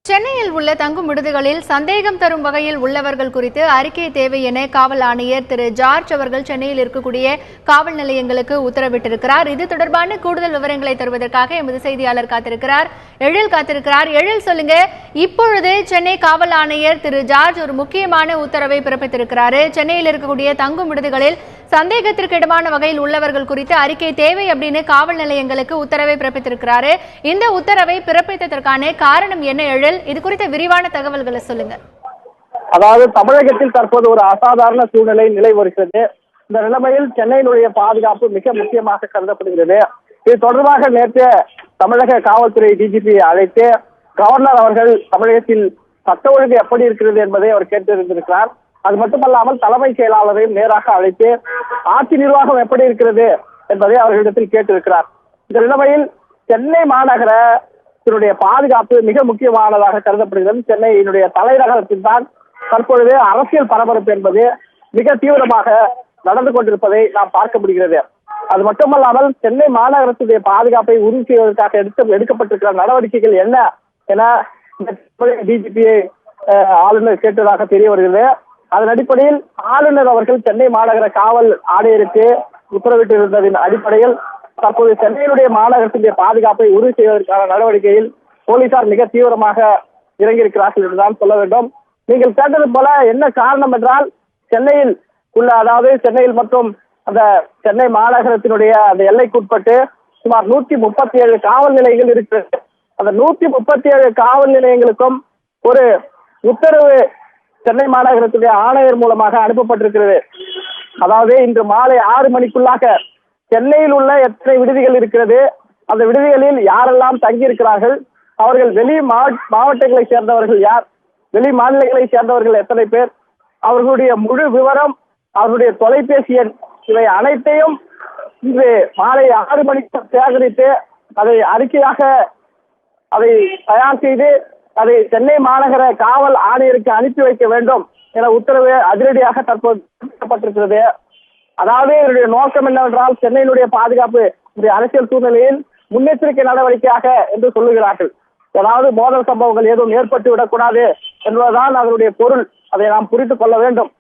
சென்னையில் உள்ள தங்கும் விடுதிகளில் சந்தேகம் தரும் வகையில் உள்ளவர்கள் குறித்து அறிக்கை தேவை என காவல் ஆணையர் திரு ஜார்ஜ் அவர்கள் சென்னையில் இருக்கக்கூடிய காவல் நிலையங்களுக்கு உத்தரவிட்டிருக்கிறார். இது தொடர்பான கூடுதல் விவரங்களை தருவதற்காக எமது செய்தியாளர் காத்திருக்கிறார். எழில் சொல்லுங்க, இப்பொழுது சென்னை காவல் ஆணையர் திரு ஜார்ஜ் ஒரு முக்கியமான உத்தரவை பிறப்பித்திருக்கிறார். சென்னையில் இருக்கக்கூடிய தங்கும் விடுதிகளில் சந்தேகத்திற்கு இடமான வகையில் உள்ளவர்கள் குறித்து அறிக்கை தேவை அப்படின்னு காவல் நிலையங்களுக்கு உத்தரவை பிறப்பித்திருக்கிறாரு. இந்த உத்தரவை பிறப்பித்ததற்கான காரணம் என்ன எழில்? இது குறித்த விரிவான தகவல்களை சொல்லுங்க. அதாவது தமிழகத்தில் தற்போது ஒரு அசாதாரண சூழ்நிலை நிலை வருகிறது. இந்த நிலைமையில் சென்னையினுடைய பாதுகாப்பு மிக முக்கியமாக கருதப்படுகிறது. இது தொடர்பாக நேற்று தமிழக காவல்துறை டிஜிபி அழைத்து கவர்னர் அவர்கள் தமிழகத்தில் சட்ட ஒழுங்கு எப்படி இருக்கிறது என்பதை அவர் கேட்டிருந்திருக்கிறார். அது மட்டுமல்லாமல் தலைமை செயலாளரையும் நேராக அழைத்து ஆட்சி நிர்வாகம் எப்படி இருக்கிறது என்பதை அவர்களிடத்தில் கேட்டிருக்கிறார். இந்த நிலைமையில் சென்னை மாநகரத்தினுடைய பாதுகாப்பு மிக முக்கியமானதாக கருதப்படுகிறது. சென்னையினுடைய தலைநகரத்தில் தான் தற்பொழுது அரசியல் பரபரப்பு என்பது மிக தீவிரமாக நடந்து கொண்டிருப்பதை நாம் பார்க்க முடிகிறது. அது மட்டுமல்லாமல் சென்னை மாநகரத்துடைய பாதுகாப்பை உறுதி செய்வதற்காக எடுக்கப்பட்டிருக்கிற நடவடிக்கைகள் என்ன என டிஜிபியை ஆளுநர் கேட்டதாக தெரிய வருகிறது. அதன் அடிப்படையில் ஆளுநர் அவர்கள் சென்னை மாநகர காவல் ஆணையருக்கு உத்தரவிட்டிருந்ததின் அடிப்படையில் தற்போது சென்னையினுடைய மாநகரத்தினுடைய பாதுகாப்பை உறுதி செய்வதற்கான நடவடிக்கையில் போலீசார் மிக தீவிரமாக இறங்கியிருக்கிறார்கள் என்றுதான் சொல்ல வேண்டும். நீங்கள் கேட்டது போல என்ன காரணம் என்றால், சென்னையில் உள்ள சென்னையில் மற்றும் அந்த சென்னை மாநகரத்தினுடைய அந்த எல்லைக்குட்பட்டு சுமார் 137 காவல் நிலையங்கள் இருக்கிறது. அந்த 137 காவல் நிலையங்களுக்கும் ஒரு உத்தரவு சென்னை மாநகரத்துடைய ஆணையர் மூலமாக அனுப்பப்பட்டிருக்கிறது. அதாவது இன்று மாலை 6 மணிக்குள்ளாக சென்னையில் உள்ள எத்தனை விடுதிகள் இருக்கிறது, அந்த விடுதிகளில் யாரெல்லாம் தங்கியிருக்கிறார்கள், அவர்கள் வெளி மாவட்டங்களை சேர்ந்தவர்கள் யார், வெளி மாநிலங்களை சேர்ந்தவர்கள் எத்தனை பேர், அவர்களுடைய முழு விவரம், அவர்களுடைய தொலைபேசி எண், இவை அனைத்தையும் இன்று மாலை 6 மணிக்கு சேகரித்து அதை அறிக்கையாக அதை தயார் செய்து அதை சென்னை மாநகர காவல் ஆணையருக்கு அனுப்பி வைக்க வேண்டும் என உத்தரவு அதிரடியாக தற்போது பிறப்பிக்கப்பட்டிருக்கிறது. அதாவது இதனுடைய நோக்கம் என்னவென்றால், சென்னையினுடைய பாதுகாப்பு இந்த அரசியல் சூழ்நிலையில் முன்னெச்சரிக்கை நடவடிக்கையாக என்று சொல்லுகிறார்கள். அதாவது மோதல் சம்பவங்கள் எதுவும் ஏற்பட்டு விடக்கூடாது என்பதுதான் அதனுடைய பொருள். அதை நாம் புரிந்து கொள்ள வேண்டும்.